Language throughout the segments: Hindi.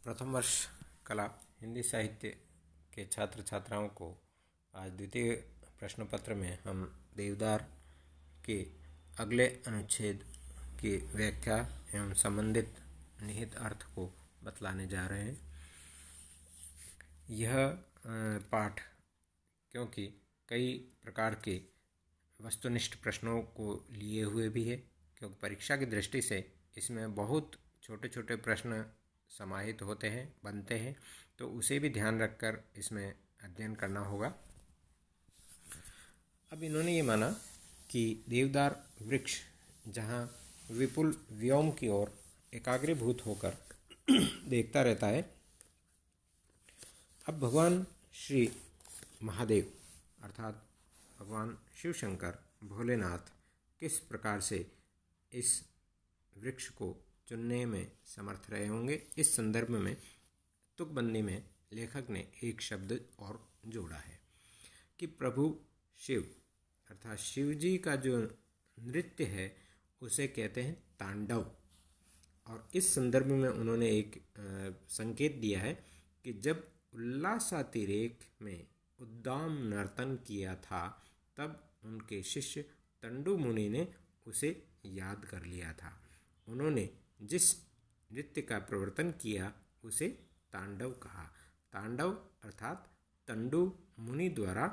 प्रथम वर्ष कला हिंदी साहित्य के छात्र छात्राओं को आज द्वितीय प्रश्न पत्र में हम देवदार के अगले अनुच्छेद की व्याख्या एवं संबंधित निहित अर्थ को बतलाने जा रहे हैं। यह पाठ क्योंकि कई प्रकार के वस्तुनिष्ठ प्रश्नों को लिए हुए भी है, क्योंकि परीक्षा की दृष्टि से इसमें बहुत छोटे छोटे प्रश्न समाहित होते हैं, बनते हैं, तो उसे भी ध्यान रखकर इसमें अध्ययन करना होगा। अब इन्होंने ये माना कि देवदार वृक्ष जहाँ विपुल व्योम की ओर एकाग्रीभूत होकर देखता रहता है, अब भगवान श्री महादेव अर्थात भगवान शिव शंकर भोलेनाथ किस प्रकार से इस वृक्ष को चुनने में समर्थ रहे होंगे, इस संदर्भ में तुकबंदी में लेखक ने एक शब्द और जोड़ा है कि प्रभु शिव अर्थात शिव जी का जो नृत्य है उसे कहते हैं तांडव। और इस संदर्भ में उन्होंने एक संकेत दिया है कि जब उल्लासातिरेक में उद्दाम नर्तन किया था तब उनके शिष्य तंडु मुनि ने उसे याद कर लिया था। उन्होंने जिस नृत्य का प्रवर्तन किया उसे तांडव कहा। तांडव अर्थात तंडु मुनि द्वारा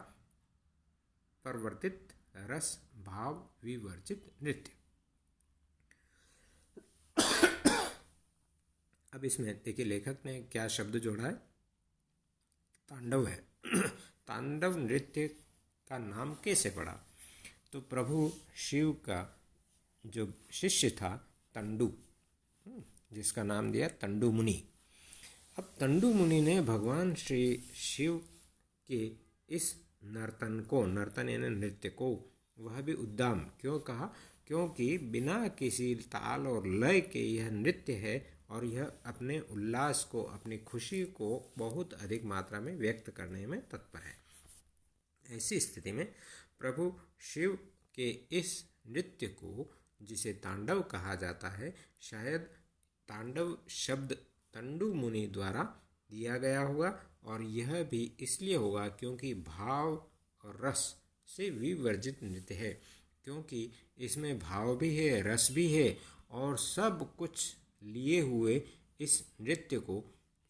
प्रवर्तित रस भाव विवर्जित नृत्य। अब इसमें देखिए लेखक ने क्या शब्द जोड़ा है, तांडव है। तांडव नृत्य का नाम कैसे पड़ा? तो प्रभु शिव का जो शिष्य था तंडु, जिसका नाम दिया तंडु मुनि। अब तंडु मुनि ने भगवान श्री शिव के इस नर्तन को, नर्तन यानी नृत्य को, वह भी उद्दाम क्यों कहा? क्योंकि बिना किसी ताल और लय के यह नृत्य है और यह अपने उल्लास को, अपनी खुशी को बहुत अधिक मात्रा में व्यक्त करने में तत्पर है। ऐसी स्थिति में प्रभु शिव के इस नृत्य को, जिसे तांडव कहा जाता है, शायद तांडव शब्द तंडु मुनि द्वारा दिया गया होगा और यह भी इसलिए होगा क्योंकि भाव और रस से विवर्जित नृत्य है, क्योंकि इसमें भाव भी है, रस भी है और सब कुछ लिए हुए इस नृत्य को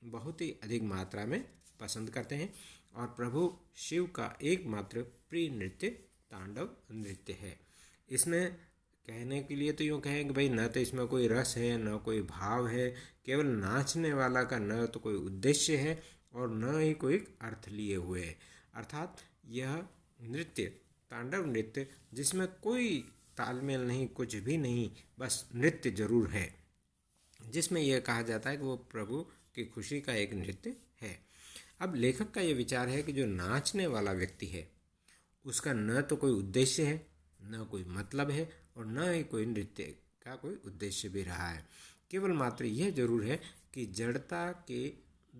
बहुत ही अधिक मात्रा में पसंद करते हैं। और प्रभु शिव का एकमात्र प्रिय नृत्य तांडव नृत्य है। इसमें कहने के लिए तो यूँ कहें कि भाई न तो इसमें कोई रस है, न कोई भाव है, केवल नाचने वाला का न तो कोई उद्देश्य है और न ही कोई अर्थ लिए हुए है। अर्थात यह नृत्य, तांडव नृत्य, जिसमें कोई तालमेल नहीं, कुछ भी नहीं, बस नृत्य जरूर है, जिसमें यह कहा जाता है कि वो प्रभु की खुशी का एक नृत्य है। अब लेखक का ये विचार है कि जो नाचने वाला व्यक्ति है उसका न तो कोई उद्देश्य है, न कोई मतलब है और न ही कोई नृत्य का कोई उद्देश्य भी रहा है। केवल मात्र यह जरूर है कि जड़ता के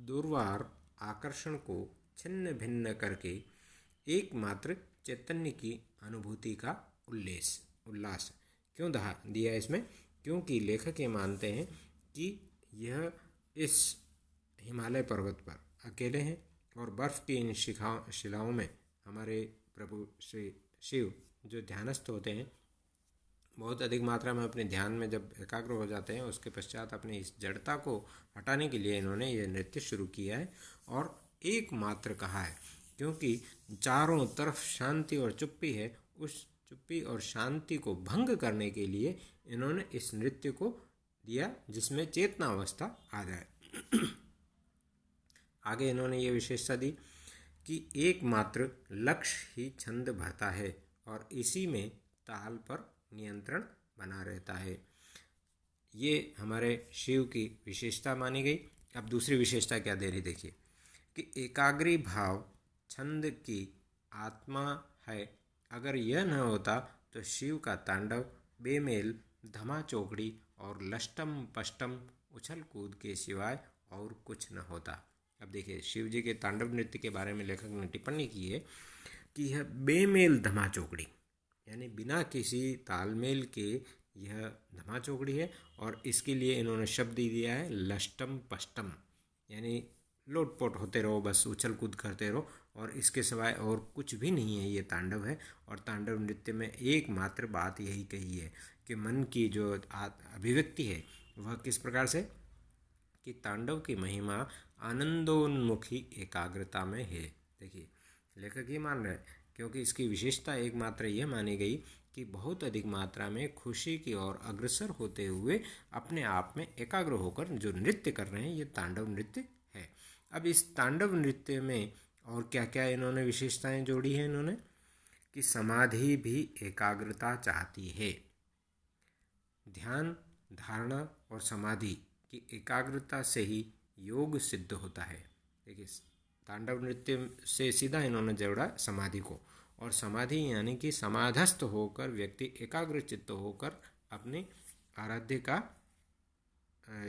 दुर्वार आकर्षण को छिन्न भिन्न करके एकमात्र चैतन्य की अनुभूति का उल्लास क्यों दिया इसमें? क्योंकि लेखक ये मानते हैं कि यह इस हिमालय पर्वत पर अकेले हैं और बर्फ की इन शिलाओं में हमारे प्रभु श्री शिव जो ध्यानस्थ होते हैं, बहुत अधिक मात्रा में अपने ध्यान में जब एकाग्र हो जाते हैं, उसके पश्चात अपने इस जड़ता को हटाने के लिए इन्होंने यह नृत्य शुरू किया है और एकमात्र कहा है क्योंकि चारों तरफ शांति और चुप्पी है। उस चुप्पी और शांति को भंग करने के लिए इन्होंने इस नृत्य को दिया जिसमें चेतना अवस्था आ जाए। आगे इन्होंने ये विशेषता दी कि एकमात्र लक्ष्य ही छंद भरता है और इसी में ताल पर नियंत्रण बना रहता है। ये हमारे शिव की विशेषता मानी गई। अब दूसरी विशेषता क्या दे रही देखिए कि एकाग्री भाव छंद की आत्मा है। अगर यह न होता तो शिव का तांडव बेमेल, धमा चौकड़ी और लष्टम पष्टम उछल कूद के सिवाय और कुछ न होता। अब देखिए शिव जी के तांडव नृत्य के बारे में लेखक ने टिप्पणी की है कि यह बेमेल धमा चौकड़ी यानी बिना किसी तालमेल के यह धमा चौकड़ी है और इसके लिए इन्होंने शब्द दिया है लष्टम पष्टम, यानी लोटपोट होते रहो, बस उछल कूद करते रहो, और इसके सिवाय और कुछ भी नहीं है, ये तांडव है। और तांडव नृत्य में एकमात्र बात यही कही है कि मन की जो अभिव्यक्ति है वह किस प्रकार से, कि तांडव की महिमा आनंदोन्मुखी एकाग्रता में है। देखिए लेखक ये मान रहे हैं, क्योंकि इसकी विशेषता एकमात्र यह मानी गई कि बहुत अधिक मात्रा में खुशी की ओर अग्रसर होते हुए अपने आप में एकाग्र होकर जो नृत्य कर रहे हैं, ये तांडव नृत्य है। अब इस तांडव नृत्य में और क्या क्या इन्होंने विशेषताएं जोड़ी हैं इन्होंने, कि समाधि भी एकाग्रता चाहती है। ध्यान, धारणा और समाधि की एकाग्रता से ही योग सिद्ध होता है। देखिए तांडव नृत्य से सीधा इन्होंने जोड़ा समाधि को, और समाधि यानी कि समाधस्थ होकर व्यक्ति एकाग्र चित्त होकर अपने आराध्य का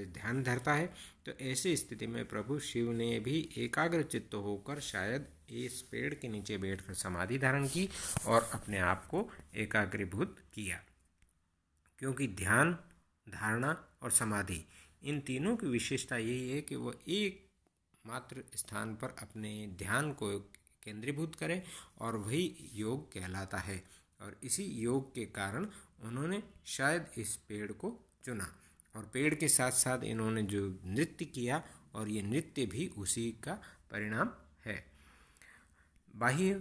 ध्यान धरता है। तो ऐसी स्थिति में प्रभु शिव ने भी एकाग्र चित्त होकर शायद इस पेड़ के नीचे बैठकर समाधि धारण की और अपने आप को एकाग्रीभूत किया, क्योंकि ध्यान, धारणा और समाधि इन तीनों की विशेषता यही है कि वह एक मात्र स्थान पर अपने ध्यान को केंद्रीभूत करें, और वही योग कहलाता है। और इसी योग के कारण उन्होंने शायद इस पेड़ को चुना, और पेड़ के साथ साथ इन्होंने जो नृत्य किया, और ये नृत्य भी उसी का परिणाम है। बाह्य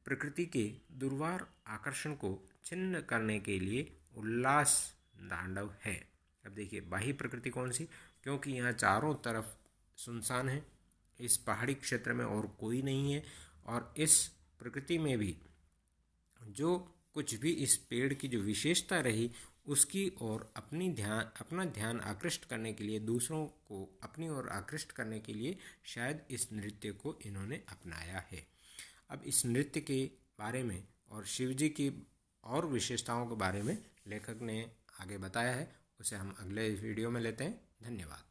प्रकृति के दुर्वार आकर्षण को छिन्न करने के लिए उल्लास तांडव है। अब देखिए बाह्य प्रकृति कौन सी, क्योंकि यहाँ चारों तरफ सुनसान है, इस पहाड़ी क्षेत्र में और कोई नहीं है, और इस प्रकृति में भी जो कुछ भी इस पेड़ की जो विशेषता रही उसकी ओर अपना ध्यान आकृष्ट करने के लिए, दूसरों को अपनी ओर आकृष्ट करने के लिए शायद इस नृत्य को इन्होंने अपनाया है। अब इस नृत्य के बारे में और शिव जी की और विशेषताओं के बारे में लेखक ने आगे बताया है, उसे हम अगले वीडियो में लेते हैं। धन्यवाद।